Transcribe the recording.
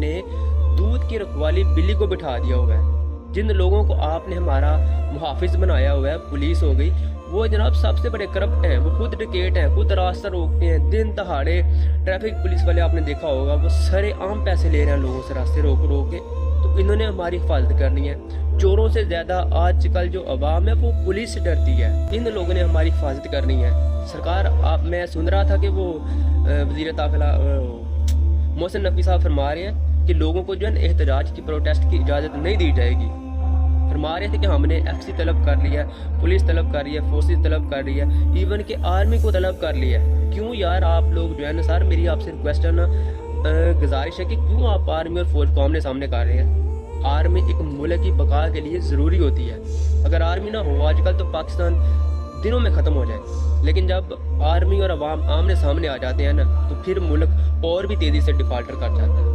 نے دودھ کی رکھوالی بلی کو بٹھا دیا ہوا ہے۔ جن لوگوں کو آپ نے ہمارا محافظ بنایا ہوا ہے، پولیس ہو گئی، وہ جناب سب سے بڑے کرپٹ ہیں، وہ خود ڈکیٹ ہیں، خود راستہ روکتے ہیں، دن دہاڑے ٹریفک پولیس والے آپ نے دیکھا ہوگا وہ سارے عام پیسے لے رہے ہیں لوگوں سے راستے روک کے، تو انہوں نے ہماری حفاظت کرنی ہے۔ چوروں سے زیادہ آج کل جو عوام ہے وہ پولیس سے ڈرتی ہے، ان لوگوں نے ہماری حفاظت کرنی ہے۔ سرکار میں سن رہا تھا کہ وہ وزیر داخلہ محسن نقوی صاحب فرما رہے ہیں کہ لوگوں کو جو ہے احتجاج کی، پروٹیسٹ کی اجازت نہیں دی جائے گی۔ فرما رہے تھے کہ ہم نے ایف سی طلب کر لیا ہے، پولیس طلب کر رہی ہے، فورسز طلب کر رہی ہے، ایون کہ آرمی کو طلب کر لیا ہے۔ کیوں یار آپ لوگ جو ہے نا، سر میری آپ سے ریکویسٹ ہے نا، گزارش ہے کہ کیوں آپ آرمی اور فوج کو آمنے سامنے کر رہے ہیں؟ آرمی ایک ملک کی بقا کے لیے ضروری ہوتی ہے۔ اگر آرمی نہ ہو آج کل تو پاکستان دنوں میں ختم ہو جائے، لیکن جب آرمی اور عوام آمنے سامنے آ جاتے ہیں نا تو پھر ملک اور بھی تیزی سے ڈیفالٹر کر جاتا ہے۔